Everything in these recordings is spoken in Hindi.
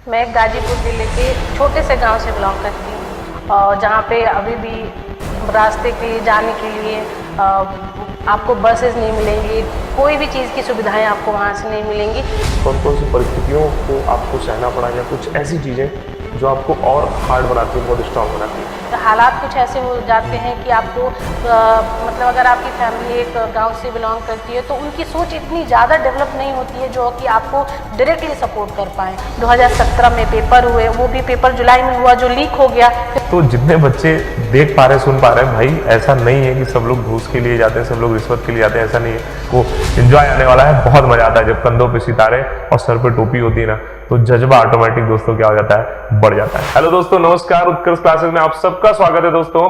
मैं गाजीपुर ज़िले के छोटे से गांव से बिलोंग करती हूँ और जहाँ पे अभी भी रास्ते के लिए जाने के लिए आपको बसेस नहीं मिलेंगी, कोई भी चीज़ की सुविधाएं आपको वहाँ से नहीं मिलेंगी। कौन कौन सी परिस्थितियों को आपको सहना पड़ा या कुछ ऐसी चीज़ें जो आपको और हार्ड बनाती है, बहुत स्ट्रांग बनाती है? हालात कुछ ऐसे हो जाते हैं कि आपको मतलब अगर आपकी फैमिली एक गांव से बिलोंग करती है तो उनकी सोच इतनी ज़्यादा डेवलप नहीं होती है जो कि आपको डायरेक्टली सपोर्ट कर पाएँ। 2017 में पेपर हुए, वो भी पेपर जुलाई में हुआ जो लीक हो गया। तो जितने बच्चे देख पा रहे सुन पा रहे हैं, भाई ऐसा नहीं है कि सब लोग घूस के लिए जाते हैं, सब लोग रिश्वत के लिए जाते हैं, ऐसा नहीं है। वो एंजॉय आने वाला है, बहुत मजा आता है जब कंधों पे सितारे और सर पे टोपी होती है ना, तो जज्बा ऑटोमेटिक दोस्तों क्या हो जाता है, बढ़ जाता है। हेलो दोस्तों, नमस्कार। उत्कर्ष क्लासेस में आप सबका स्वागत है दोस्तों,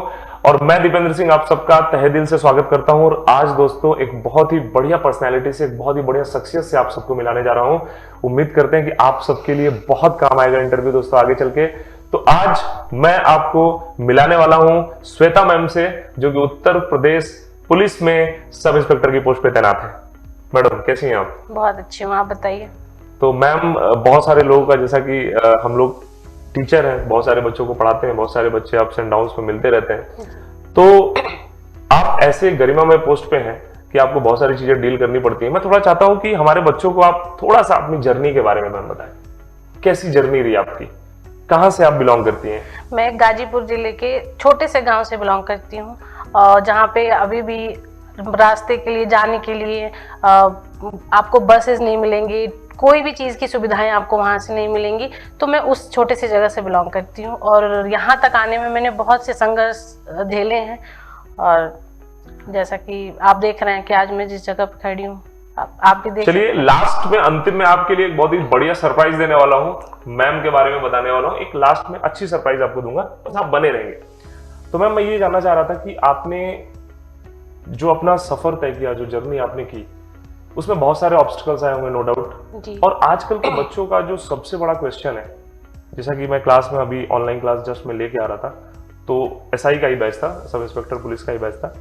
और मैं दीपेंद्र सिंह आप सबका तहे दिल से स्वागत करता हूं। और आज दोस्तों एक बहुत ही बढ़िया पर्सनैलिटी से, एक बहुत ही बढ़िया शख्सियत से आप सबको मिलाने जा रहा हूं। उम्मीद करते हैं कि आप सबके लिए बहुत काम आएगा इंटरव्यू दोस्तों आगे चल के। तो आज मैं आपको मिलाने वाला हूं श्वेता मैम से, जो कि उत्तर प्रदेश पुलिस में सब इंस्पेक्टर की पोस्ट पे तैनात है। मैडम कैसी हैं आप? बहुत अच्छी हूँ, आप बताइए। तो मैम, बहुत सारे लोगों का, जैसा कि हम लोग टीचर हैं, बहुत सारे बच्चों को पढ़ाते हैं, बहुत सारे बच्चे अप्स एंड डाउन्स में मिलते रहते हैं, तो आप ऐसे गरिमामय पोस्ट पे हैं कि आपको बहुत सारी चीजें डील करनी पड़ती है। मैं थोड़ा चाहता हूं कि हमारे बच्चों को आप थोड़ा सा अपनी जर्नी के बारे में मैम बताएं। कैसी जर्नी रही आपकी, कहाँ से आप बिलोंग करती हैं? मैं गाजीपुर ज़िले के छोटे से गांव से बिलोंग करती हूँ और जहाँ पे अभी भी रास्ते के लिए जाने के लिए आपको बसेस नहीं मिलेंगी, कोई भी चीज़ की सुविधाएं आपको वहाँ से नहीं मिलेंगी। तो मैं उस छोटे से जगह से बिलोंग करती हूँ और यहाँ तक आने में मैंने बहुत से संघर्ष झेले हैं। और जैसा कि आप देख रहे हैं कि आज मैं जिस जगह पर खड़ी हूँ, आप भी देख। चलिए, लास्ट में, अंतिम में आपके लिए एक बहुत ही बढ़िया सरप्राइज देने वाला हूँ, मैम के बारे में बताने वाला हूँ। एक लास्ट में अच्छी सरप्राइज आपको दूंगा, बस आप बने रहेंगे। तो मैम, मैं ये जानना चाह रहा था कि आपने जो अपना सफर तय किया, जो जर्नी आपने की, उसमें बहुत सारे ऑब्स्टिकल्स आए होंगे, नो डाउट। और आजकल के बच्चों का जो सबसे बड़ा क्वेश्चन है, जैसा कि मैं क्लास में अभी ऑनलाइन क्लास जस्ट में लेके आ रहा था, तो एसआई का ही बैच था, सब इंस्पेक्टर पुलिस का ही बैच था,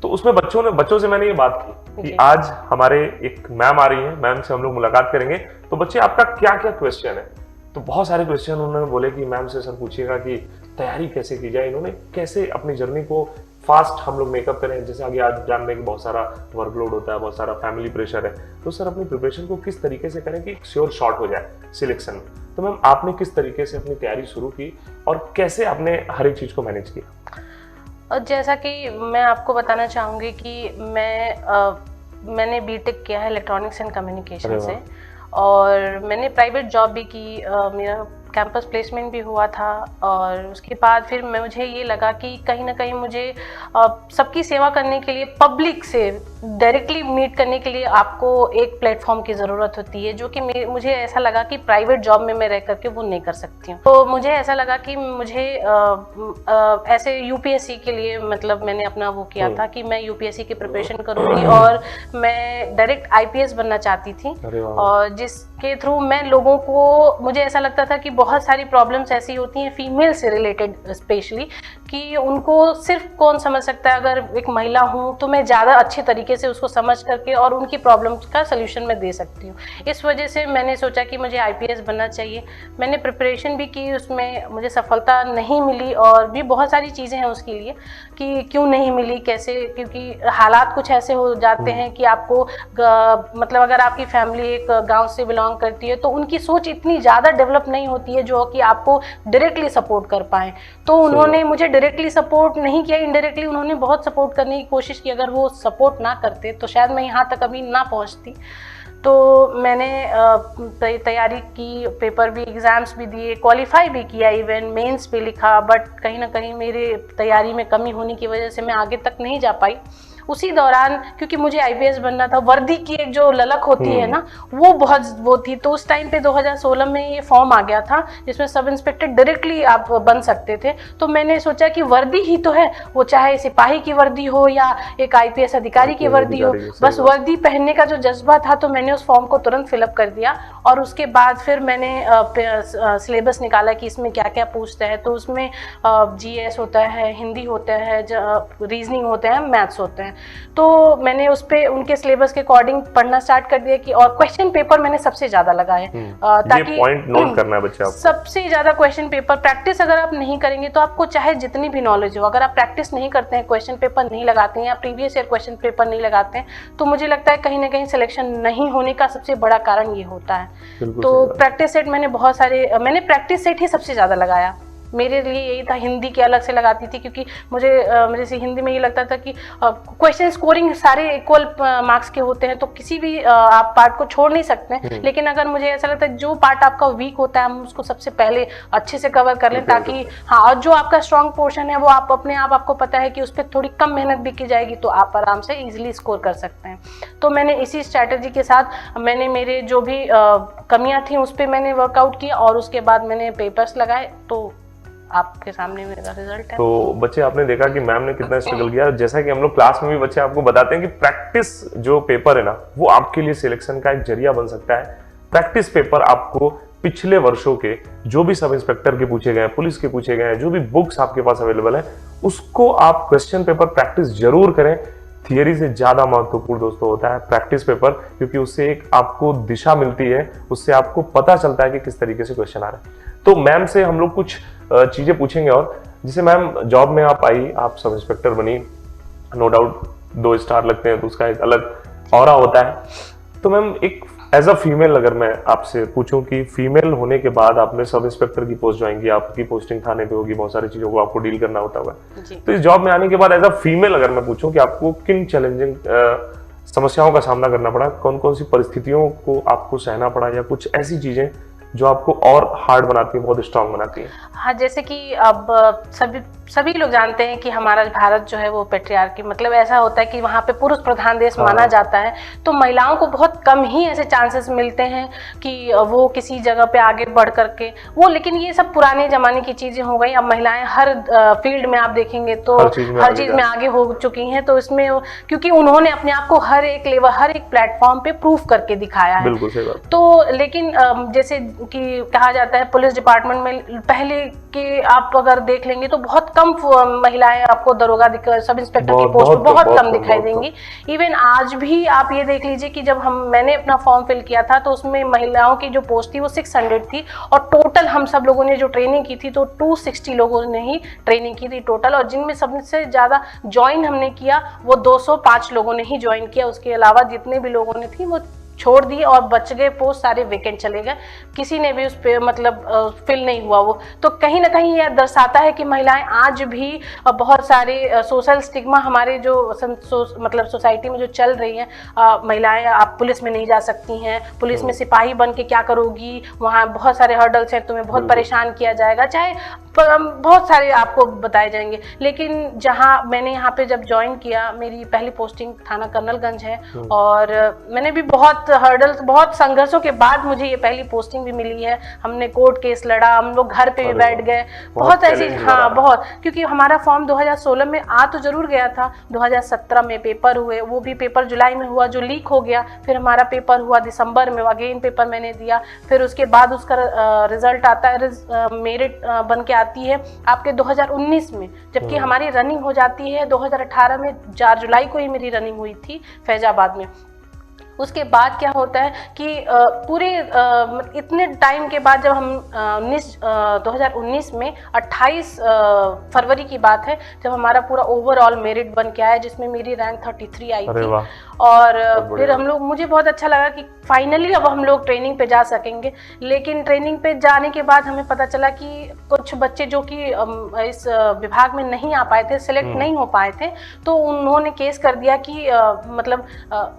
तो उसमें बच्चों से मैंने ये बात की कि आज हमारे एक मैम आ रही है, मैम से हम लोग मुलाकात करेंगे, तो बच्चे आपका क्या क्या क्वेश्चन है? तो बहुत सारे क्वेश्चन उन्होंने बोले कि मैम से सर पूछिएगा कि तैयारी कैसे की जाए, इन्होंने कैसे अपनी जर्नी को फास्ट हम लोग मेकअप करें। जैसे आगे आज जान रहे हैं कि बहुत सारा वर्कलोड होता है, बहुत सारा फैमिली प्रेशर है, तो सर अपनी प्रिपरेशन को किस तरीके से करें कि श्योर शॉट हो जाए सिलेक्शन में। तो मैम, आपने किस तरीके से अपनी तैयारी शुरू की और कैसे आपने हर एक चीज को मैनेज किया? और जैसा कि मैं आपको बताना चाहूँगी कि मैंने बीटेक किया है इलेक्ट्रॉनिक्स एंड कम्युनिकेशन से, और मैंने प्राइवेट जॉब भी की, मेरा कैंपस प्लेसमेंट भी हुआ था। और उसके बाद फिर मुझे ये लगा कि कहीं ना कहीं मुझे सबकी सेवा करने के लिए, पब्लिक से डायरेक्टली मीट करने के लिए आपको एक प्लेटफॉर्म की ज़रूरत होती है, जो कि मुझे ऐसा लगा कि प्राइवेट जॉब में मैं रह करके वो नहीं कर सकती हूँ। तो मुझे ऐसा लगा कि मुझे ऐसे यूपीएससी के लिए, मतलब मैंने अपना वो किया था कि मैं यूपीएससी की प्रिपरेशन करूँगी और मैं डायरेक्ट आईपीएस बनना चाहती थी, और जिसके थ्रू मैं लोगों को, मुझे ऐसा लगता था कि बहुत सारी प्रॉब्लम्स ऐसी होती हैं फीमेल से रिलेटेड स्पेशली, कि उनको सिर्फ कौन समझ सकता है। अगर एक महिला हूँ तो मैं ज़्यादा अच्छे तरीके से उसको समझ करके और उनकी प्रॉब्लम्स का सलूशन मैं दे सकती हूँ। इस वजह से मैंने सोचा कि मुझे आईपीएस बनना चाहिए। मैंने प्रिपरेशन भी की, उसमें मुझे सफलता नहीं मिली, और भी बहुत सारी चीज़ें हैं उसके लिए कि क्यों नहीं मिली, कैसे, क्योंकि हालात कुछ ऐसे हो जाते हैं कि आपको मतलब अगर आपकी फैमिली एक गाँव से बिलोंग करती है तो उनकी सोच इतनी ज़्यादा डेवलप नहीं होती है जो कि आपको डायरेक्टली सपोर्ट कर पाएँ। तो उन्होंने मुझे डायरेक्टली सपोर्ट नहीं किया, इनडायरेक्टली उन्होंने बहुत सपोर्ट करने की कोशिश की। अगर वो सपोर्ट ना करते तो शायद मैं यहाँ तक अभी ना पहुँचती। तो मैंने तैयारी की, पेपर भी, एग्ज़ाम्स भी दिए, क्वालिफाई भी किया, इवन मेंस भी लिखा, बट कहीं ना कहीं मेरे तैयारी में कमी होने की वजह से मैं आगे तक नहीं जा पाई। उसी दौरान, क्योंकि मुझे आईपीएस बनना था, वर्दी की एक जो ललक होती है ना, वो बहुत वो थी। तो उस टाइम पे 2016 में ये फॉर्म आ गया था जिसमें सब इंस्पेक्टर डायरेक्टली आप बन सकते थे। तो मैंने सोचा कि वर्दी ही तो है, वो चाहे सिपाही की वर्दी हो या एक आईपीएस अधिकारी की वर्दी हो, बस वर्दी पहनने का जो जज्बा था, तो मैंने उस फॉर्म को तुरंत फिलअप कर दिया। और उसके बाद फिर मैंने सिलेबस निकाला कि इसमें क्या क्या पूछता है। तो उसमें जीएस होता है, हिंदी होता है, रीजनिंग होते हैं, मैथ्स होते हैं। तो मैंने उस पर उनके सिलेबस के अकॉर्डिंग पढ़ना स्टार्ट कर दिया कि और क्वेश्चन पेपर मैंने सबसे ज़्यादा लगाए ताकि ये पॉइंट नोट करना है बच्चे आपको। सबसे ज़्यादा क्वेश्चन पेपर प्रैक्टिस अगर आप नहीं करेंगे तो आपको चाहे जितनी भी नॉलेज हो, अगर आप प्रैक्टिस नहीं करते हैं, क्वेश्चन पेपर नहीं लगाते हैं या प्रीवियस ईयर क्वेश्चन पेपर नहीं लगाते हैं, तो मुझे लगता है कहीं ना कहीं सिलेक्शन नहीं होने का सबसे बड़ा कारण ये होता है। तो प्रैक्टिस सेट मैंने बहुत सारे, मैंने प्रैक्टिस सेट ही सबसे ज़्यादा लगाया। मेरे लिए यही था, हिंदी के अलग से लगाती थी क्योंकि मुझे मेरे से हिंदी में ये लगता था कि क्वेश्चन स्कोरिंग सारे इक्वल मार्क्स के होते हैं, तो किसी भी आप पार्ट को छोड़ नहीं सकते हैं। लेकिन अगर मुझे ऐसा लगता है जो पार्ट आपका वीक होता है हम उसको सबसे पहले अच्छे से कवर कर लें, ताकि हाँ, और जो आपका स्ट्रॉन्ग पोर्शन है वो आप अपने आपको पता है कि उस पर थोड़ी कम मेहनत भी की जाएगी तो आप आराम से ईजिली स्कोर कर सकते हैं। तो मैंने इसी स्ट्रैटेजी के साथ मैंने मेरे जो भी कमियाँ थी उस पर मैंने वर्कआउट किया और उसके बाद मैंने पेपर्स लगाए, तो आपके सामने मेरा रिजल्ट है। तो बच्चे आपने देखा कि मैम ने कितना स्ट्रगल किया। जैसा कि हम लोग क्लास में भी बच्चे आपको बताते हैं कि प्रैक्टिस जो पेपर है ना वो आपके लिए सिलेक्शन का एक जरिया बन सकता है। प्रैक्टिस पेपर आपको पिछले वर्षों के जो भी सब इंस्पेक्टर के पूछे गए हैं, पुलिस के पूछे गए हैं, जो भी बुक्स आपके पास अवेलेबल है, उसको आप क्वेश्चन पेपर प्रैक्टिस जरूर करें। थियरी से ज्यादा महत्वपूर्ण दोस्तों होता है प्रैक्टिस पेपर, क्योंकि उससे एक आपको दिशा मिलती है, उससे आपको पता चलता है कि किस तरीके से क्वेश्चन आ रहे हैं। तो मैम से हम लोग कुछ चीजें पूछेंगे और जिसे मैम जॉब में आप आई, आप सब इंस्पेक्टर बनी, नो डाउट 2 स्टार लगते हैं तो उसका एक अलग ऑरा होता है। तो मैम एक एज अ फीमेल अगर मैं आपसे पूछूं कि फीमेल होने के बाद आपने सब इंस्पेक्टर की पोस्ट ज्वाइन की, आपकी पोस्टिंग थाने पे होगी, बहुत सारी चीजों को आपको डील करना होता होगा, तो इस जॉब में आने के बाद एज अ फीमेल अगर मैं पूछूं कि आपको किन चैलेंजिंग समस्याओं का सामना करना पड़ा, कौन कौन सी परिस्थितियों को आपको सहना पड़ा, या कुछ ऐसी चीजें जो आपको और हार्ड बनाती है, बहुत स्ट्रांग बनाती है? हाँ, जैसे कि अब सभी लोग जानते हैं कि हमारा भारत जो है वो पेट्रियार्की, मतलब ऐसा होता है कि वहाँ पे पुरुष प्रधान देश माना जाता है, तो महिलाओं को बहुत कम ही ऐसे चांसेस मिलते हैं कि वो किसी जगह पे आगे बढ़ करके वो, लेकिन ये सब पुराने जमाने की चीजें हो गई। अब महिलाएं हर फील्ड में आप देखेंगे तो हर चीज में आगे हो चुकी हैं। तो इसमें क्योंकि उन्होंने अपने आप को हर एक लेवल, हर एक प्लेटफॉर्म पे प्रूफ करके दिखाया है। बिल्कुल सही बात। तो लेकिन जैसे कि कहा जाता है पुलिस डिपार्टमेंट में पहले के आप अगर देख लेंगे तो बहुत कम महिलाएं आपको दरोगा सब इंस्पेक्टर की पोस्ट बहुत कम दिखाई देंगी। इवन आज भी आप ये देख लीजिए कि जब मैंने अपना फॉर्म फिल किया था तो उसमें महिलाओं की जो पोस्ट थी वो 600 थी, और टोटल हम सब लोगों ने जो ट्रेनिंग की थी तो 260 लोगों ने ही ट्रेनिंग की थी टोटल, और जिनमें सबसे ज्यादा ज्वाइन हमने किया वो 205 लोगों ने ही ज्वाइन किया। उसके अलावा जितने भी लोगों ने थी वो छोड़ दी और बच गए पोस्ट, सारे वेकेंट चले गए, किसी ने भी उस पे मतलब फिल नहीं हुआ वो। तो कहीं ना कहीं यह दर्शाता है कि महिलाएं आज भी बहुत सारे सोशल स्टिग्मा हमारे जो मतलब सोसाइटी में जो चल रही है, महिलाएं आप पुलिस में नहीं जा सकती हैं, पुलिस में सिपाही बन के क्या करोगी, वहाँ बहुत सारे हर्डल्स हैं, तुम्हें बहुत परेशान किया जाएगा, चाहे बहुत सारे आपको बताए जाएंगे। लेकिन जहाँ मैंने यहाँ पे जब ज्वाइन किया, मेरी पहली पोस्टिंग थाना कर्नलगंज है, और मैंने भी बहुत हर्डल्स, बहुत संघर्षों के बाद मुझे ये पहली पोस्टिंग भी मिली है। हमने कोर्ट केस लड़ा, हम लोग घर पे भी बैठ गए, बहुत ऐसी, हाँ बहुत, क्योंकि हमारा फॉर्म 2016 में आ तो जरूर गया था, 2017 में पेपर हुए, वो भी पेपर जुलाई में हुआ जो लीक हो गया, फिर हमारा पेपर हुआ दिसंबर में, अगेन पेपर मैंने दिया, फिर उसके बाद उसका रिजल्ट आता है, मेरिट बन के आती है आपके 2019 में, जबकि हमारी रनिंग हो जाती है 2018 में, 4 जुलाई को ही मेरी रनिंग हुई थी फैजाबाद में। उसके बाद क्या होता है कि पूरे इतने टाइम के बाद जब हम 2019 में 28 फरवरी की बात है, जब हमारा पूरा ओवरऑल मेरिट बन के आया, जिसमें मेरी रैंक 33 आई थी, और फिर हम लोग, मुझे बहुत अच्छा लगा कि फाइनली अब हम लोग ट्रेनिंग पे जा सकेंगे। लेकिन ट्रेनिंग पे जाने के बाद हमें पता चला कि कुछ बच्चे जो कि इस विभाग में नहीं आ पाए थे, सिलेक्ट नहीं हो पाए थे, तो उन्होंने केस कर दिया कि मतलब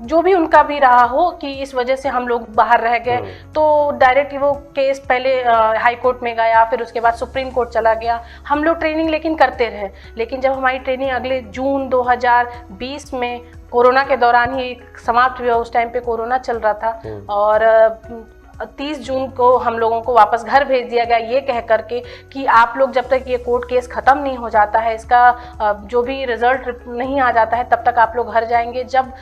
जो भी उनका भी रहा हो कि इस वजह से हम लोग बाहर रह गए। तो डायरेक्ट वो केस पहले हाई कोर्ट में गया, फिर उसके बाद सुप्रीम कोर्ट चला गया। हम लोग ट्रेनिंग लेकिन करते रहे, लेकिन जब हमारी ट्रेनिंग अगले जून 2020 में कोरोना के दौरान ही समाप्त हुआ, उस टाइम पे कोरोना चल रहा था, और 30 जून को हम लोगों को वापस घर भेज दिया गया, ये कह करके कि आप लोग जब तक ये कोर्ट केस ख़त्म नहीं हो जाता है, इसका जो भी रिजल्ट नहीं आ जाता है, तब तक आप लोग घर जाएंगे। जब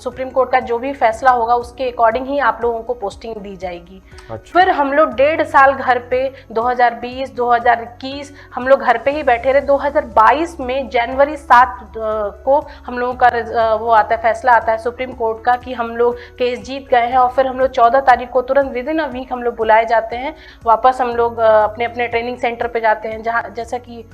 सुप्रीम कोर्ट का जो भी फैसला होगा उसके अकॉर्डिंग ही आप लोगों को पोस्टिंग दी जाएगी। अच्छा। फिर हम लोग 1.5 साल घर पे 2020 2021 हम लोग घर पे ही बैठे रहे। 2022 में जनवरी 7 को हम लोगों का वो आता है, फैसला आता है सुप्रीम कोर्ट का कि हम लोग केस जीत गए हैं। और फिर हम लोग 14 तारीख को तुरंत विद इन अ वीक हम लोग बुलाए जाते हैं वापस। हम लोग अपने अपने ट्रेनिंग सेंटर पे जाते हैं, जहाँ जैसा कि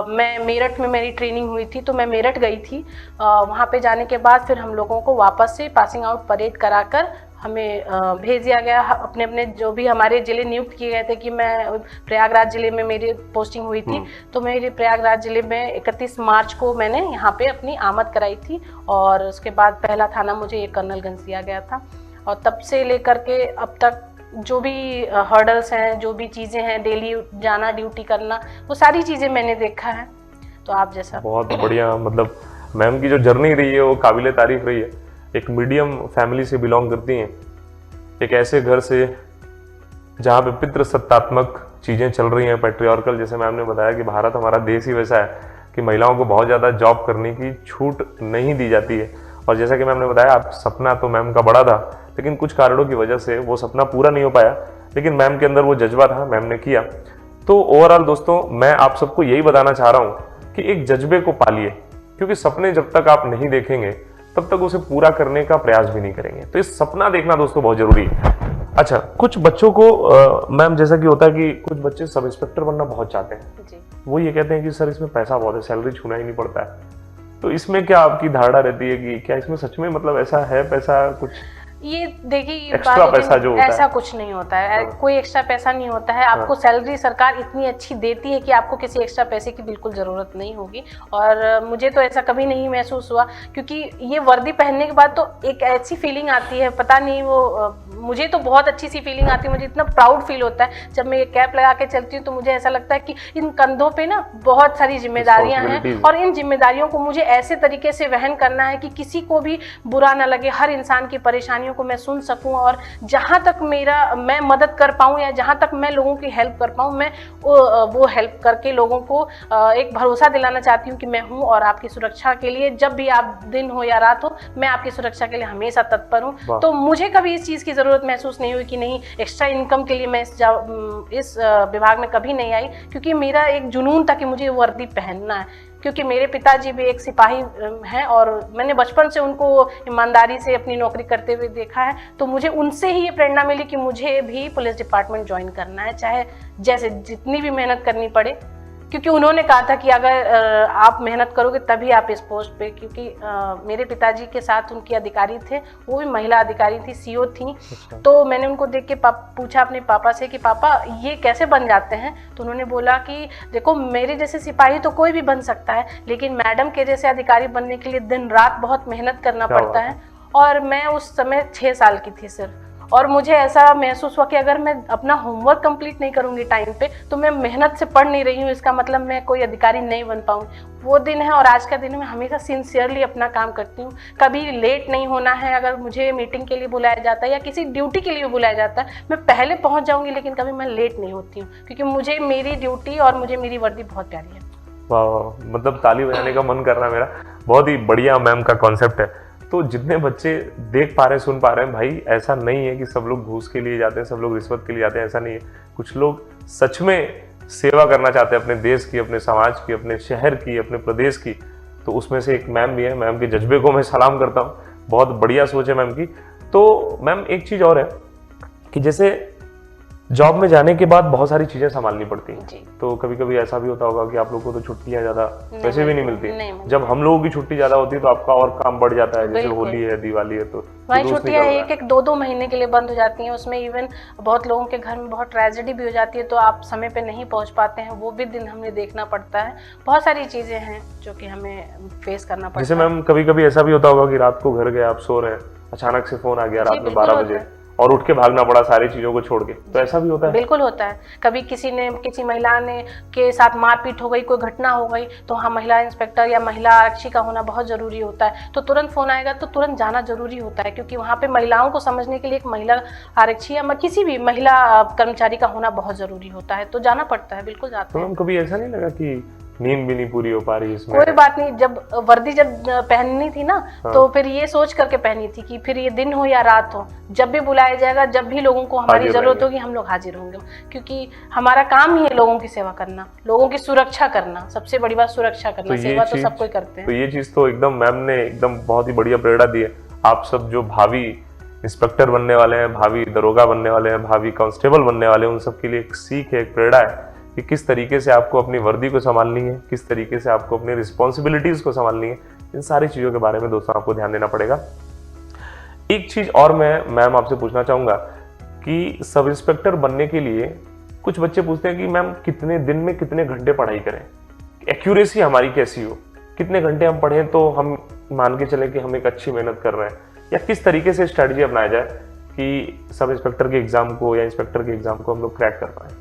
मैं मेरठ में मेरी ट्रेनिंग हुई थी, तो मैं मेरठ गई थी। वहाँ पे जाने के बाद फिर हम लोगों को वापस से पासिंग आउट परेड कराकर हमें भेज दिया गया। अपने अपने जो भी हमारे ज़िले नियुक्त किए गए थे, कि मैं प्रयागराज ज़िले में मेरी पोस्टिंग हुई थी, तो मेरे प्रयागराज ज़िले में 31 मार्च को मैंने यहाँ पे अपनी आमद कराई थी। और उसके बाद पहला थाना मुझे एक कर्नलगंज दिया गया था। और तब से लेकर के अब तक जो भी हर्डल्स हैं, जो भी चीज़ें हैं, डेली जाना, ड्यूटी करना, वो सारी चीज़ें मैंने देखा है। तो आप जैसा बहुत बढ़िया, मतलब मैम की जो जर्नी रही है वो काबिले तारीफ रही है। एक मीडियम फैमिली से बिलोंग करती हैं, एक ऐसे घर से जहाँ पे पितृसत्तात्मक चीज़ें चल रही हैं, पैट्रियार्कल, जैसे मैम ने बताया कि भारत हमारा देश ही वैसा है कि महिलाओं को बहुत ज़्यादा जॉब करने की छूट नहीं दी जाती है। और जैसा कि मैम ने बताया, आप सपना तो मैम का बड़ा था, लेकिन कुछ कारणों की वजह से वो सपना पूरा नहीं हो पाया, लेकिन मैम के अंदर वो जज्बा था, मैम ने किया। तो ओवरऑल दोस्तों, मैं आप सबको यही बताना चाह रहा हूँ कि एक जज्बे को पालिए, क्योंकि सपने जब तक आप नहीं देखेंगे तब तक उसे पूरा करने का प्रयास भी नहीं करेंगे। तो इस सपना देखना दोस्तों बहुत जरूरी है। अच्छा, कुछ बच्चों को मैम जैसा कि होता है कि कुछ बच्चे सब इंस्पेक्टर बनना बहुत चाहते हैं जी। वो ये कहते हैं कि सर इसमें पैसा बहुत है, सैलरी छूना ही नहीं पड़ता है। तो इसमें क्या आपकी धारणा रहती है कि क्या इसमें सच में मतलब ऐसा है, पैसा कुछ ये देखिए, एक्स्ट्रा पैसा जो होता ऐसा कुछ नहीं होता है, कोई एक्स्ट्रा पैसा नहीं होता है। आपको सैलरी सरकार इतनी अच्छी देती है कि आपको किसी एक्स्ट्रा पैसे की बिल्कुल ज़रूरत नहीं होगी। और मुझे तो ऐसा कभी नहीं महसूस हुआ, क्योंकि ये वर्दी पहनने के बाद तो एक ऐसी फीलिंग आती है, पता नहीं वो मुझे तो बहुत अच्छी सी फीलिंग आती है। मुझे इतना प्राउड फील होता है जब मैं ये कैप लगा के चलती हूँ, तो मुझे ऐसा लगता है कि इन कंधों पे ना बहुत सारी जिम्मेदारियाँ हैं, और इन जिम्मेदारियों को मुझे ऐसे तरीके से वहन करना है कि किसी को भी बुरा ना लगे, हर इंसान की परेशानियों को मैं सुन सकूं, और जहां तक मैं मदद कर पाऊं या जहां तक मैं लोगों की हेल्प कर पाऊं, मैं वो हेल्प करके लोगों को एक भरोसा दिलाना चाहती हूं कि मैं हूं, और आपकी सुरक्षा के लिए जब भी आप दिन हो या रात हो, मैं आपकी सुरक्षा के लिए हमेशा तत्पर हूं। तो मुझे कभी इस चीज़ की ज़रूरत महसूस नहीं हुई कि नहीं एक्स्ट्रा इनकम के लिए मैं इस विभाग में कभी नहीं आई, क्योंकि मेरा एक जुनून था कि मुझे वर्दी पहनना है। क्योंकि मेरे पिताजी भी एक सिपाही हैं, और मैंने बचपन से उनको ईमानदारी से अपनी नौकरी करते हुए देखा है। तो मुझे उनसे ही ये प्रेरणा मिली कि मुझे भी पुलिस डिपार्टमेंट ज्वाइन करना है, चाहे जैसे जितनी भी मेहनत करनी पड़े। क्योंकि उन्होंने कहा था कि अगर आप मेहनत करोगे तभी आप इस पोस्ट पे, क्योंकि मेरे पिताजी के साथ उनकी अधिकारी थे, वो भी महिला अधिकारी थी, सीओ थी। तो मैंने उनको देख के पूछा अपने पापा से कि पापा ये कैसे बन जाते हैं। तो उन्होंने बोला कि देखो, मेरे जैसे सिपाही तो कोई भी बन सकता है, लेकिन मैडम के जैसे अधिकारी बनने के लिए दिन रात बहुत मेहनत करना पड़ता है। और मैं उस समय 6 साल की थी सिर्फ, और मुझे ऐसा महसूस हुआ कि अगर मैं अपना होमवर्क कंप्लीट नहीं करूंगी टाइम पे, तो मैं मेहनत से पढ़ नहीं रही हूँ, इसका मतलब मैं कोई अधिकारी नहीं बन पाऊंगी। वो दिन है और आज का दिन है, मैं हमेशा सिंसियरली अपना काम करती हूँ। कभी लेट नहीं होना है। अगर मुझे मीटिंग के लिए बुलाया जाता है या किसी ड्यूटी के लिए बुलाया जाता है, मैं पहले पहुँच जाऊँगी, लेकिन कभी मैं लेट नहीं होती हूँ, क्योंकि मुझे मेरी ड्यूटी और मुझे मेरी वर्दी बहुत प्यारी है। वाह, मतलब ताली बजाने का मन कर रहा है मेरा। बहुत ही बढ़िया मैम का कॉन्सेप्ट है। तो जितने बच्चे देख पा रहे हैं, सुन पा रहे हैं, भाई ऐसा नहीं है कि सब लोग घूस के लिए जाते हैं, सब लोग रिश्वत के लिए जाते हैं, ऐसा नहीं है। कुछ लोग सच में सेवा करना चाहते हैं अपने देश की, अपने समाज की, अपने शहर की, अपने प्रदेश की। तो उसमें से एक मैम भी है। मैम के जज्बे को मैं सलाम करता हूँ, बहुत बढ़िया सोच है मैम की। तो मैम एक चीज़ और है कि जैसे जॉब में जाने के बाद बहुत सारी चीजें संभालनी पड़ती हैं, तो कभी कभी ऐसा भी होता होगा कि आप लोगों को तो छुट्टियां ज्यादा वैसे भी नहीं मिलती। जब हम लोगों की छुट्टी ज्यादा होती है तो आपका और काम बढ़ जाता है, जैसे होली है, दिवाली है, तो वही छुट्टियां 1-2 महीने के लिए बंद हो जाती हैं। उसमें इवन बहुत लोगों के घर में बहुत ट्रेजेडी भी हो जाती है, तो आप समय पे नहीं पहुंच पाते हैं, वो भी दिन हमें देखना पड़ता है। बहुत सारी चीजें हैं जो कि हमें फेस करना पड़ता है। जैसे मैम कभी कभी ऐसा भी होता होगा कि रात को घर गए, आप सो रहे हैं, अचानक से फोन आ गया रात में 12 बजे, और उठ के भागना पड़ा सारी चीजों को छोड़ के, तो ऐसा भी होता है? बिल्कुल होता है। कभी किसी महिला ने के साथ मारपीट हो गई, कोई घटना हो गई, तो हाँ, महिला इंस्पेक्टर या महिला आरक्षी का होना बहुत जरूरी होता है। तो तुरंत फोन आएगा तो तुरंत जाना जरूरी होता है, क्योंकि वहाँ पे महिलाओं को समझने के लिए एक महिला आरक्षी या किसी भी महिला कर्मचारी का होना बहुत जरूरी होता है, तो जाना पड़ता है, बिल्कुल जाते हैं। तो कभी ऐसा नहीं लगा कि नींद भी नहीं पूरी हो पा रही इसमें? कोई बात नहीं, जब वर्दी पहननी थी ना, हाँ। तो फिर ये सोच करके पहनी थी कि फिर ये दिन हो या रात हो, जब भी बुलाया जाएगा, जब भी लोगों को हमारी जरूरत होगी, हम लोग हाजिर होंगे, क्योंकि हमारा काम ही है लोगों की सेवा करना, लोगों की सुरक्षा करना। सबसे बड़ी बात सुरक्षा करना, सेवा तो सब कोई करते हैं। तो ये चीज तो एकदम मैम ने एकदम बहुत ही बढ़िया प्रेरणा दी है। आप सब जो भावी इंस्पेक्टर बनने वाले हैं, भावी दरोगा बनने वाले हैं, भावी कांस्टेबल बनने वाले हैं, उन सब के लिए एक सीख है, एक प्रेरणा है कि किस तरीके से आपको अपनी वर्दी को संभालनी है, किस तरीके से आपको अपनी रिस्पॉन्सिबिलिटीज को संभालनी है। इन सारी चीजों के बारे में दोस्तों आपको ध्यान देना पड़ेगा। एक चीज और मैं मैम आपसे पूछना चाहूंगा कि सब इंस्पेक्टर बनने के लिए कुछ बच्चे पूछते हैं कि मैम कितने दिन में कितने घंटे पढ़ाई करें, एक्यूरेसी हमारी कैसी हो, कितने घंटे हम पढ़ें तो हम मान के चले कि हम एक अच्छी मेहनत कर रहे हैं, या किस तरीके से स्ट्रेटजी अपनाया जाए कि सब इंस्पेक्टर के एग्जाम को या इंस्पेक्टर के एग्जाम को हम लोग क्रैक कर पाए?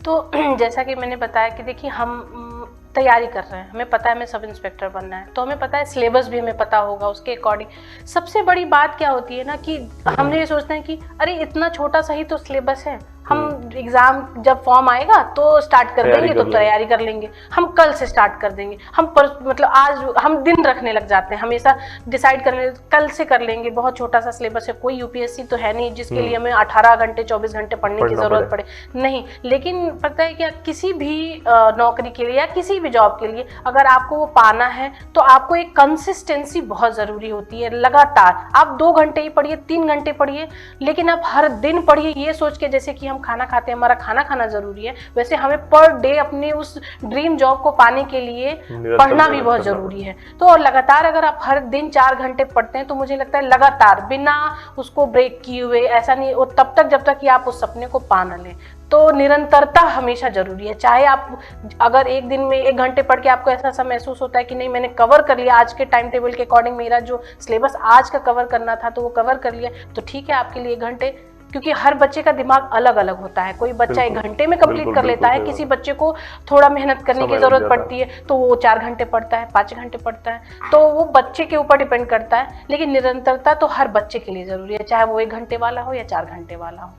तो जैसा कि मैंने बताया कि देखिए, हम तैयारी कर रहे हैं, हमें पता है हमें सब इंस्पेक्टर बनना है, तो हमें पता है सिलेबस भी हमें पता होगा, उसके अकॉर्डिंग। सबसे बड़ी बात क्या होती है ना कि हम ये सोचते हैं कि अरे इतना छोटा सा ही तो सिलेबस है, हम एग्जाम जब फॉर्म आएगा तो स्टार्ट कर देंगे, तो तैयारी कर लेंगे, हम कल से स्टार्ट कर देंगे, मतलब आज हम दिन रखने लग जाते हैं, हमेशा डिसाइड करने कल से कर लेंगे, बहुत छोटा सा सिलेबस है, कोई यूपीएससी तो है नहीं जिसके लिए हमें 18 घंटे 24 घंटे पढ़ने की जरूरत पड़े, नहीं। लेकिन पता है क्या, किसी भी नौकरी के लिए या किसी भी जॉब के लिए अगर आपको वो पाना है तो आपको एक कंसिस्टेंसी बहुत जरूरी होती है। लगातार आप 2 घंटे ही पढ़िए, 3 घंटे पढ़िए, लेकिन आप हर दिन पढ़िए, ये सोच के जैसे कि हम खाना खाते हैं, हमारा खाना खाना जरूरी है, वैसे हमें पर डे अपनी उस ड्रीम जॉब को पाने के लिए पढ़ना भी बहुत जरूरी है। तो लगातार अगर आप हर दिन 4 घंटे पढ़ते हैं तो मुझे लगता है लगातार बिना उसको ब्रेक किए हुए, ऐसा नहीं, और तब तक जब तक कि आप उस सपने को पा न लें, तो निरंतरता हमेशा जरूरी है। चाहे आप अगर एक दिन में 1 घंटे पढ़ के आपको ऐसा महसूस होता है कि नहीं मैंने कवर कर लिया आज के टाइम टेबल के अकॉर्डिंग, मेरा जो सिलेबस आज का कवर करना था तो वो कवर कर लिया, तो ठीक है आपके लिए 1 घंटे, क्योंकि हर बच्चे का दिमाग अलग अलग होता है। कोई बच्चा 1 घंटे में कंप्लीट कर लेता है, किसी बच्चे को थोड़ा मेहनत करने की जरूरत पड़ती है तो वो 4 घंटे पढ़ता है, 5 घंटे पढ़ता है, तो वो बच्चे के ऊपर डिपेंड करता है। लेकिन निरंतरता तो हर बच्चे के लिए जरूरी है, चाहे वो 1 घंटे वाला हो या 4 घंटे वाला हो।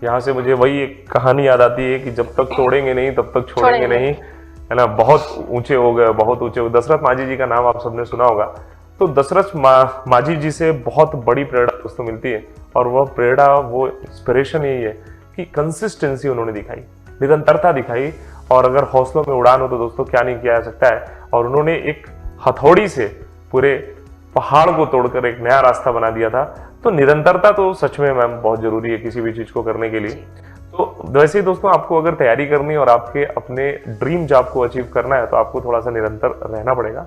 यहाँ से मुझे वही एक कहानी याद आती है कि जब तक तोड़ेंगे नहीं तब तक छोड़ेंगे नहीं, है ना। बहुत ऊंचे हो गए, बहुत ऊंचे हो। दशरथ माझी जी का नाम आप सबने सुना होगा। तो दशरथ माझी जी से बहुत बड़ी प्रेरणा दोस्तों मिलती है, और वह प्रेरणा, वो इंस्पिरेशन यही है कि कंसिस्टेंसी उन्होंने दिखाई, निरंतरता दिखाई, और अगर हौसलों में उड़ान हो तो दोस्तों क्या नहीं किया जा सकता है। और उन्होंने एक हथौड़ी से पूरे पहाड़ को तोड़कर एक नया रास्ता बना दिया था। तो निरंतरता तो सच में मैम बहुत जरूरी है किसी भी चीज को करने के लिए। तो वैसे ही दोस्तों, आपको अगर तैयारी करनी है और आपके अपने ड्रीम जॉब को अचीव करना है तो आपको थोड़ा सा निरंतर रहना पड़ेगा।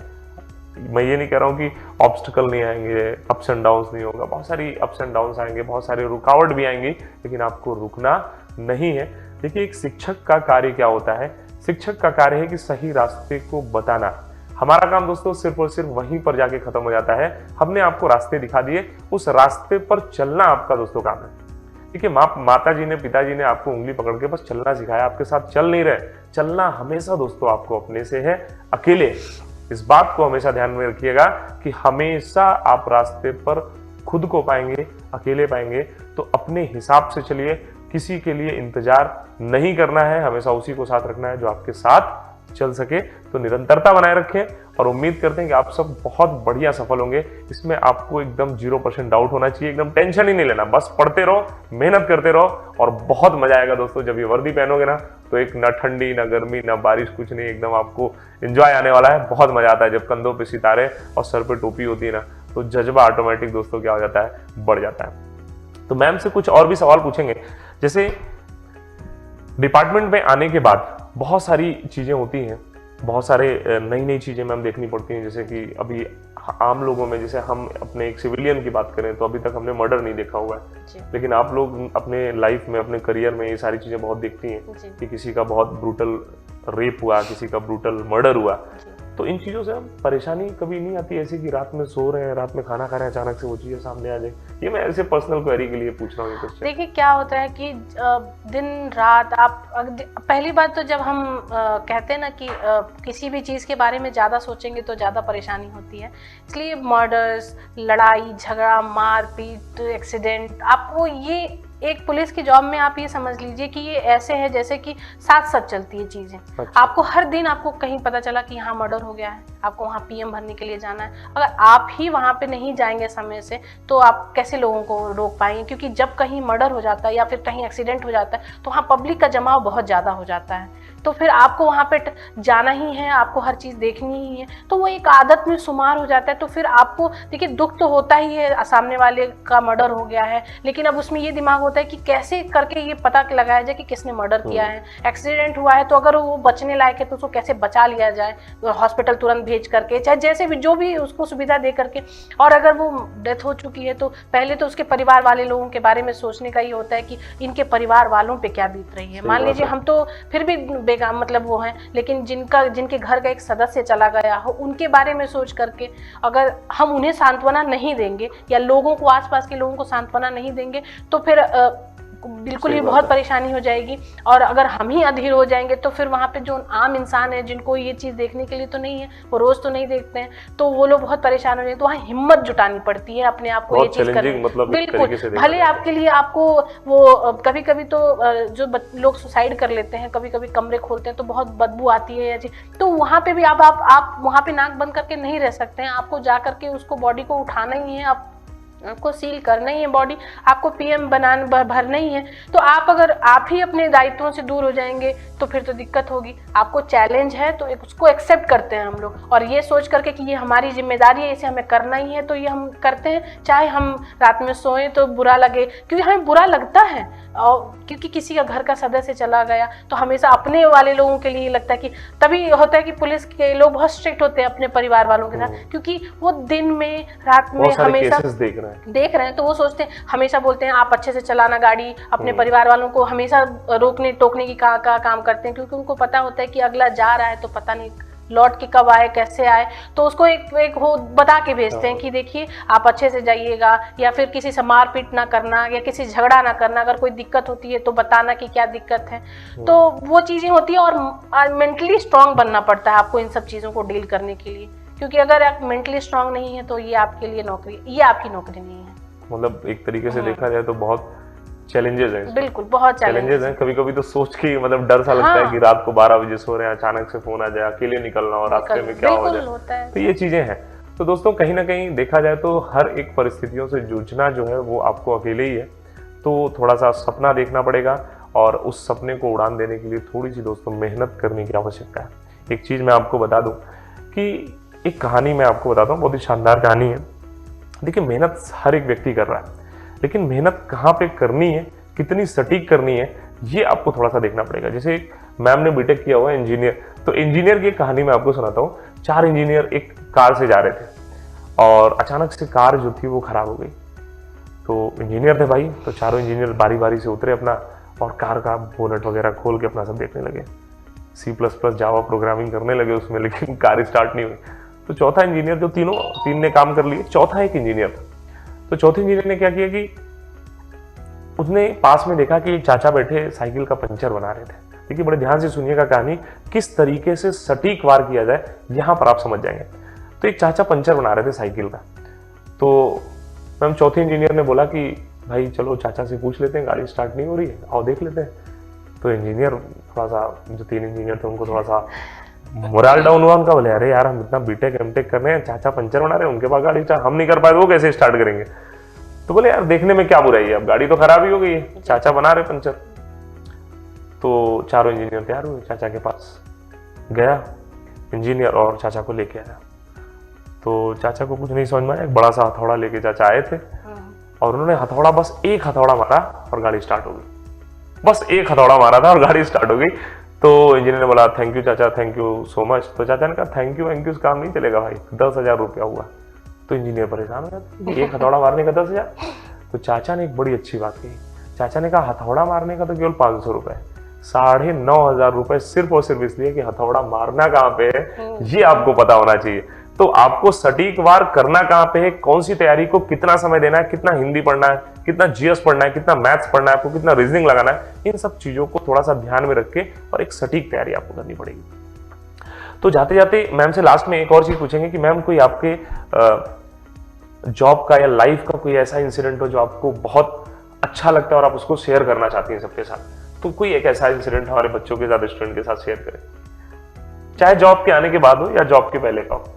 मैं ये नहीं कह रहा हूँ कि ऑब्स्टिकल नहीं आएंगे, अप्स एंड डाउन्स नहीं होगा, बहुत सारी अप्स एंड डाउन्स आएंगे, बहुत सारी रुकावट भी आएंगी, लेकिन आपको रुकना नहीं है। देखिए, एक शिक्षक का कार्य क्या होता है? शिक्षक का कार्य है कि सही रास्ते को बताना। हमारा काम दोस्तों सिर्फ और सिर्फ वहीं पर जाके खत्म हो जाता है। हमने आपको रास्ते दिखा दिए, उस रास्ते पर चलना आपका दोस्तों काम है। देखिए, माता जी ने, पिताजी ने आपको उंगली पकड़ के बस चलना सिखाया, आपके साथ चल नहीं रहे। चलना हमेशा दोस्तों आपको अपने से है, अकेले। इस बात को हमेशा ध्यान में रखिएगा कि हमेशा आप रास्ते पर खुद को पाएंगे, अकेले पाएंगे। तो अपने हिसाब से चलिए, किसी के लिए इंतजार नहीं करना है, हमेशा उसी को साथ रखना है जो आपके साथ चल सके। तो निरंतरता बनाए रखें और उम्मीद करते हैं कि आप सब बहुत बढ़िया सफल होंगे। इसमें आपको एकदम 0% डाउट होना चाहिए, एकदम टेंशन ही नहीं लेना, बस पढ़ते रहो, मेहनत करते रहो, और बहुत मजा आएगा दोस्तों। जब ये वर्दी पहनोगे ना तो एक ना ठंडी ना गर्मी ना बारिश, कुछ नहीं, एकदम आपको एंजॉय आने वाला है। बहुत मजा आता है जब कंधों पे सितारे और सर पे टोपी होती है ना, तो जज्बा ऑटोमेटिक दोस्तों क्या हो जाता है, बढ़ जाता है। तो मैम से कुछ और भी सवाल पूछेंगे। जैसे डिपार्टमेंट में आने के बाद बहुत सारी चीजें होती हैं, बहुत सारे नई नई चीजें मैम देखनी पड़ती हैं। जैसे कि अभी आम लोगों में, जैसे हम अपने एक सिविलियन की बात करें तो अभी तक हमने मर्डर नहीं देखा हुआ है, लेकिन आप लोग अपने लाइफ में, अपने करियर में ये सारी चीजें बहुत देखती हैं कि किसी का बहुत ब्रूटल रेप हुआ, किसी का ब्रूटल मर्डर हुआ। तो इन चीज़ों से हम परेशानी कभी नहीं आती ऐसी कि रात में सो रहे हैं, रात में खाना खा रहे हैं, अचानक से वो चीज़ें सामने आ जाए? ये मैं ऐसे पर्सनल क्वेरी के लिए पूछ रहा हूँ ये क्वेश्चन। देखिए क्या होता है कि दिन रात आप पहली बात तो जब हम कहते हैं ना कि किसी भी चीज़ के बारे में ज़्यादा सोचेंगे तो ज़्यादा परेशानी होती है, इसलिए मर्डर्स, लड़ाई झगड़ा, मारपीट, एक्सीडेंट, आपको ये एक पुलिस की जॉब में आप ये समझ लीजिए कि ये ऐसे है जैसे कि साथ साथ चलती है चीज़ें। अच्छा। आपको हर दिन आपको कहीं पता चला कि यहाँ मर्डर हो गया है, आपको वहाँ पीएम भरने के लिए जाना है, अगर आप ही वहाँ पे नहीं जाएंगे समय से तो आप कैसे लोगों को रोक पाएंगे? क्योंकि जब कहीं मर्डर हो जाता है या फिर कहीं एक्सीडेंट हो जाता है तो वहाँ पब्लिक का जमाव बहुत ज़्यादा हो जाता है, तो फिर आपको वहाँ पे जाना ही है, आपको हर चीज़ देखनी ही है, तो वो एक आदत में शुमार हो जाता है। तो फिर आपको देखिए दुख तो होता ही है, सामने वाले का मर्डर हो गया है, लेकिन अब उसमें ये दिमाग होता है कि कैसे करके ये पता लगाया जाए कि किसने मर्डर किया है। एक्सीडेंट हुआ है तो अगर वो बचने लायक है तो उसको कैसे बचा लिया जाए, हॉस्पिटल तुरंत भेज करके, चाहे जैसे भी जो भी उसको सुविधा दे करके। और अगर वो डेथ हो चुकी है तो पहले तो उसके परिवार वाले लोगों के बारे में सोचने का ही होता है कि इनके परिवार वालों पे क्या बीत रही है। मान लीजिए हम तो फिर भी बेगाम मतलब वो हैं, लेकिन जिनके घर का एक सदस्य चला गया हो उनके बारे में सोच करके अगर हम उन्हें सांत्वना नहीं देंगे या लोगों को, आसपास के लोगों को सांत्वना नहीं देंगे तो फिर बिल्कुल ही बहुत परेशानी हो जाएगी। और अगर हम ही अधीर हो जाएंगे तो फिर वहाँ पे जो आम इंसान है जिनको ये चीज़ देखने के लिए तो नहीं है, वो रोज़ तो नहीं देखते हैं, तो वो लोग बहुत परेशान हो जाएंगे। तो वहाँ हिम्मत जुटानी पड़ती है अपने आप को ये चीज़ करने, मतलब बिल्कुल भले आपके लिए आपको वो कभी कभी तो जो लोग सुसाइड कर लेते हैं, कभी कभी कमरे खोलते हैं तो बहुत बदबू आती है, तो वहाँ पे भी आप वहाँ पे नाक बंद करके नहीं रह सकते हैं, आपको जा करके उसको बॉडी को उठाना ही है, आपको सील करना ही है बॉडी, आपको पीएम भरना ही है। तो अगर आप ही अपने दायित्वों से दूर हो जाएंगे तो फिर तो दिक्कत होगी। आपको चैलेंज है तो उसको एक्सेप्ट करते हैं हम लोग, और ये सोच करके कि ये हमारी जिम्मेदारी है, इसे हमें करना ही है, तो ये हम करते हैं, चाहे हम रात में सोएं तो बुरा लगे, क्योंकि हमें बुरा लगता है, और क्योंकि किसी का घर का सदस्य चला गया तो हमेशा अपने वाले लोगों के लिए लगता है कि तभी होता है कि पुलिस के लोग बहुत स्ट्रिक्ट होते हैं अपने परिवार वालों के साथ, क्योंकि वो दिन में रात में हमेशा देख रहे हैं, तो वो सोचते हैं, हमेशा बोलते हैं आप अच्छे से चलाना गाड़ी, अपने परिवार वालों को हमेशा रोकने टोकने की काम करते हैं, क्योंकि उनको पता होता है कि अगला जा रहा है तो पता नहीं लौट के कब आए, कैसे आए, तो उसको एक वो बता के भेजते हैं कि देखिए आप अच्छे से जाइएगा, या फिर किसी से मारपीट ना करना या किसी से झगड़ा ना करना, अगर कोई दिक्कत होती है तो बताना कि क्या दिक्कत है। तो वो चीज़ें होती है, और मेंटली स्ट्रांग बनना पड़ता है आपको इन सब चीज़ों को डील करने के लिए, क्योंकि अगर आप मेंटली स्ट्रांग नहीं है तो ये आपके लिए नौकरी, ये आपकी नौकरी नहीं है। मतलब एक तरीके से देखा जाए तो बहुत चैलेंजेस हैं, बिल्कुल बहुत चैलेंजेस हैं। कभी कभी तो सोच के मतलब डर सा लगता है कि रात को 12 बजे सो रहे हैं, अचानक से फोन आ जाए, अकेले निकलना और रास्ते में क्या हो जाए, तो ये चीजें हैं। तो दोस्तों कहीं ना कहीं देखा जाए तो हर एक परिस्थितियों से जूझना जो है वो आपको अकेले ही है, तो थोड़ा सा सपना देखना पड़ेगा, और उस सपने को उड़ान देने के लिए थोड़ी सी दोस्तों मेहनत करने की आवश्यकता है। एक चीज मैं आपको बता दूं कि एक कहानी मैं आपको बताता हूँ, बहुत ही शानदार कहानी है। देखिए मेहनत हर एक व्यक्ति कर रहा है, लेकिन मेहनत कहाँ पे करनी है, कितनी सटीक करनी है, ये आपको थोड़ा सा देखना पड़ेगा। जैसे एक मैम ने बीटेक किया हुआ है इंजीनियर, तो इंजीनियर की कहानी मैं आपको सुनाता हूँ। 4 इंजीनियर एक कार से जा रहे थे और अचानक से कार जो थी वो खराब हो गई। तो इंजीनियर थे भाई, तो चारों इंजीनियर बारी बारी से उतरे अपना, और कार का बोनट वगैरह खोल के अपना सब देखने लगे, C++ जावा प्रोग्रामिंग करने लगे उसमें, लेकिन कार स्टार्ट नहीं हुई। तो चौथा इंजीनियर, जो तीन ने काम कर लिए, चौथा एक इंजीनियर था। तो चौथे इंजीनियर ने क्या किया कि उसने पास में देखा कि एक चाचा बैठे साइकिल का पंचर बना रहे थे। देखिए बड़े ध्यान से सुनिएगा कहानी, किस तरीके से सटीक वार किया जाए यहाँ पर आप समझ जाएंगे। तो एक चाचा पंचर बना रहे थे साइकिल का, तो मैम चौथे इंजीनियर ने बोला कि भाई चलो चाचा से पूछ लेते हैं, गाड़ी स्टार्ट नहीं हो रही है, आओ देख लेते हैं। तो इंजीनियर थोड़ा सा, जो 3 इंजीनियर थे उनको थोड़ा सा मोरल डाउन हुआ उनका, बोले अरे यार हम इतना बीटेक एमटेक कर रहे हैं, चाचा पंचर बना रहे हैं, उनके पास गाड़ी हम नहीं कर पाए तो वो कैसे स्टार्ट करेंगे। तो बोले यार देखने में क्या बुराई है, अब गाड़ी तो खराब ही हो गई है, चाचा बना रहे पंचर। तो चारों इंजीनियर तैयार हुए, चाचा के पास गया इंजीनियर और चाचा को लेके आया। तो चाचा को कुछ नहीं समझ में आया, एक बड़ा सा हथौड़ा लेके चाचा आए थे, और उन्होंने हथौड़ा, बस एक हथौड़ा मारा और गाड़ी स्टार्ट हो गई। बस एक हथौड़ा मारा था और गाड़ी स्टार्ट हो गई। तो इंजीनियर ने बोला थैंक यू चाचा, थैंक यू सो मच। तो चाचा ने कहा थैंक यू काम नहीं चलेगा भाई, 10,000 रुपया हुआ। तो इंजीनियर परेशान हो गया, एक हथौड़ा मारने का 10,000। तो चाचा ने एक बड़ी अच्छी बात कही, चाचा ने कहा हथौड़ा मारने का तो केवल 500 रुपये, 9,500 रुपए सिर्फ और सिर्फ इसलिए कि हथौड़ा मारना कहाँ पे है ये आपको पता होना चाहिए। तो आपको सटीक वार करना कहाँ पे है, कौन सी तैयारी को कितना समय देना है, कितना हिंदी पढ़ना है, कितना जीएस पढ़ना है, कितना मैथ्स पढ़ना है, आपको कितना रीजनिंग लगाना है, इन सब चीजों को थोड़ा सा ध्यान में रख के और एक सटीक तैयारी आपको करनी पड़ेगी। तो जाते जाते मैम से लास्ट में एक और चीज पूछेंगे कि मैम कोई आपके जॉब का या लाइफ का कोई ऐसा इंसिडेंट हो जो आपको बहुत अच्छा लगता है और आप उसको शेयर करना चाहती हैं सबके साथ, तो कोई एक ऐसा इंसिडेंट हमारे बच्चों के साथ, स्टूडेंट के साथ शेयर करें, चाहे जॉब के आने के बाद हो या जॉब के पहले का हो।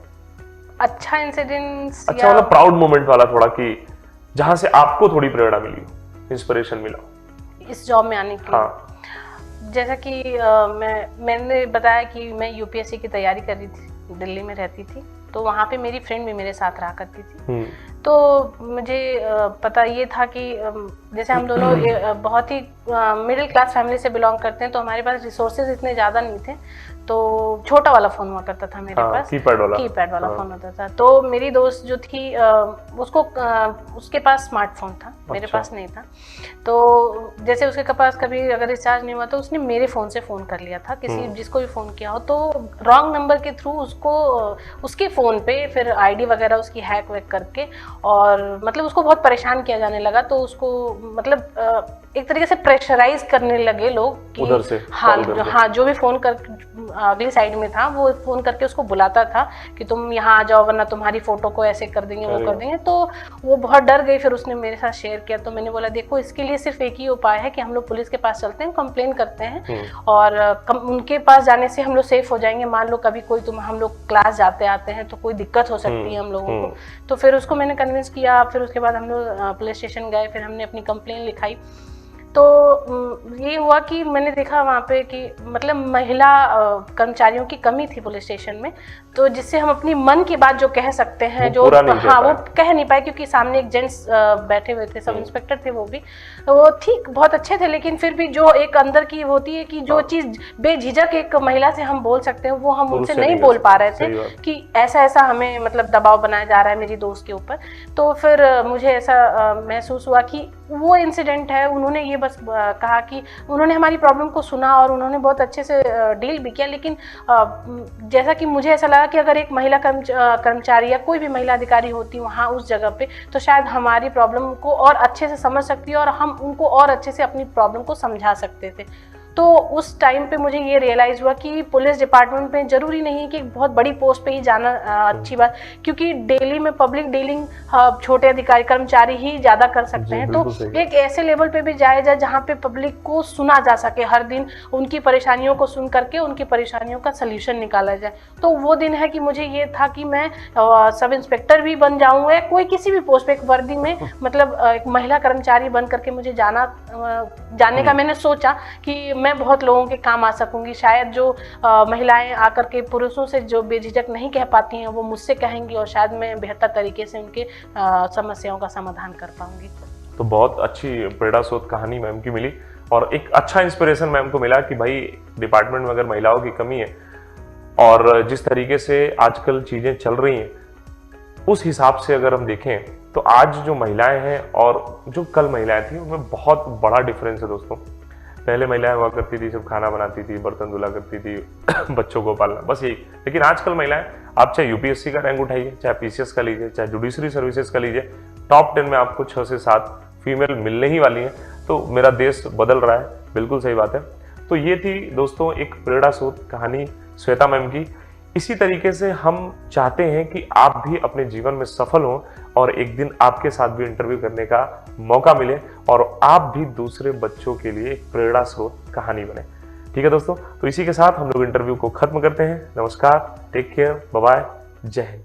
अच्छा इंसिडेंट, अच्छा मतलब प्राउड मोमेंट वाला थोड़ा, कि जहां से आपको थोड़ी प्रेरणा मिली हो, इंस्पिरेशन मिला इस जॉब में आने के लिए। हाँ। जैसा कि मैंने बताया कि मैं यूपीएससी की तैयारी कर रही थी, दिल्ली में रहती थी, तो वहाँ पे मेरी फ्रेंड भी मेरे साथ रहा करती थी। तो मुझे पता ये था कि जैसे हम दोनों बहुत ही मिडिल क्लास फैमिली से बिलोंग करते हैं, तो हमारे पास रिसोर्सेज इतने ज़्यादा नहीं थे, तो छोटा वाला फ़ोन हुआ करता था मेरे पास, कीपैड वाला फ़ोन होता था। तो मेरी दोस्त जो थी उसको उसके पास स्मार्टफोन था, मेरे पास नहीं था। तो जैसे उसके पास कभी अगर रिचार्ज नहीं हुआ तो उसने मेरे फ़ोन से फ़ोन कर लिया था, किसी जिसको भी फ़ोन किया हो, तो रॉन्ग नंबर के थ्रू उसको उसके फ़ोन पे फिर आईडी वगैरह उसकी हैक वैक करके, और मतलब उसको बहुत परेशान किया जाने लगा। तो उसको मतलब एक तरीके से प्रेशराइज करने लगे लोग कि उधर से हाँ जो भी फोन कर अगली साइड में था वो फोन करके उसको बुलाता था कि तुम यहाँ आ जाओ वरना तुम्हारी फोटो को ऐसे कर देंगे, वो कर देंगे। तो वो बहुत डर गई, फिर उसने मेरे साथ शेयर किया। तो मैंने बोला देखो इसके लिए सिर्फ एक ही उपाय है कि हम लोग पुलिस के पास चलते हैं, कंप्लेन करते हैं, और उनके पास जाने से हम लोग सेफ हो जाएंगे। मान लो कभी कोई हम लोग क्लास जाते आते हैं तो कोई दिक्कत हो सकती है हम लोगों को। तो फिर उसको मैंने कन्विंस किया, फिर उसके बाद हम लोग पुलिस स्टेशन गए, फिर हमने अपनी कंप्लेन लिखाई। तो ये हुआ कि मैंने देखा वहाँ पे कि मतलब महिला कर्मचारियों की कमी थी पुलिस स्टेशन में, तो जिससे हम अपनी मन की बात जो कह सकते हैं जो हाँ वो कह नहीं पाए, क्योंकि सामने एक जेंट्स बैठे हुए थे, सब इंस्पेक्टर थे, वो भी वो ठीक बहुत अच्छे थे, लेकिन फिर भी जो एक अंदर की होती है कि जो चीज़ बेझिझक एक महिला से हम बोल सकते हैं वो हम उनसे नहीं बोल पा रहे थे कि ऐसा ऐसा हमें मतलब दबाव बनाया जा रहा है मेरी दोस्त के ऊपर। तो फिर मुझे ऐसा महसूस हुआ कि वो इंसिडेंट है, उन्होंने ये बस कहा कि उन्होंने हमारी प्रॉब्लम को सुना और उन्होंने बहुत अच्छे से डील भी किया। लेकिन जैसा कि मुझे ऐसा लगा कि अगर एक महिला कर्मचारी या कोई भी महिला अधिकारी होती वहाँ उस जगह पे, तो शायद हमारी प्रॉब्लम को और अच्छे से समझ सकती है और हम उनको और अच्छे से अपनी प्रॉब्लम को समझा सकते थे। तो उस टाइम पे मुझे ये रियलाइज़ हुआ कि पुलिस डिपार्टमेंट में ज़रूरी नहीं है कि एक बहुत बड़ी पोस्ट पे ही जाना अच्छी बात, क्योंकि डेली में पब्लिक डीलिंग छोटे अधिकारी कर्मचारी ही ज़्यादा कर सकते हैं। तो एक ऐसे लेवल पे भी जाया जाए जहाँ पे पब्लिक को सुना जा सके, हर दिन उनकी परेशानियों को सुन करके उनकी परेशानियों का सल्यूशन निकाला जाए। तो वो दिन है कि मुझे ये था कि मैं सब इंस्पेक्टर भी बन जाऊँ या कोई किसी भी पोस्ट पे एक वर्दी में मतलब एक महिला कर्मचारी बन करके मुझे जाने का मैंने सोचा कि मैं बहुत लोगों के काम आ सकूंगी। शायद जो महिलाएं आकर के पुरुषों से जो बेझिझक नहीं कह पाती हैं वो मुझसे कहेंगी और शायद मैं बेहतर तरीके से उनके समस्याओं का समाधान कर पाऊंगी। तो बहुत अच्छी प्रेरणास्रोत कहानी मैम की मिली और एक अच्छा इंस्पिरेशन मैम को मिला कि भाई डिपार्टमेंट में अगर महिलाओं की कमी है और जिस तरीके से आजकल चीज़ें चल रही हैं उस हिसाब से अगर हम देखें तो आज जो महिलाएं हैं और जो कल महिलाएं थी उनमें बहुत बड़ा डिफरेंस है दोस्तों। पहले महिलाएं हुआ करती थी, सिर्फ खाना बनाती थी, बर्तन धुला करती थी, बच्चों को पालना, बस यही। लेकिन आजकल महिलाएं, आप चाहे यूपीएससी का रैंक उठाइए, चाहे पीसीएस का लीजिए, चाहे जुडिशरी सर्विसेज का लीजिए, टॉप 10 में आपको 6 से 7 फीमेल मिलने ही वाली हैं। तो मेरा देश बदल रहा है, बिल्कुल सही बात है। तो ये थी दोस्तों एक प्रेरणास्रोत कहानी श्वेता मैम की। इसी तरीके से हम चाहते हैं कि आप भी अपने जीवन में सफल हों और एक दिन आपके साथ भी इंटरव्यू करने का मौका मिले और आप भी दूसरे बच्चों के लिए एक प्रेरणा स्रोत कहानी बने। ठीक है दोस्तों, तो इसी के साथ हम लोग इंटरव्यू को खत्म करते हैं। नमस्कार, टेक केयर, बाय बाय, जय हिंद।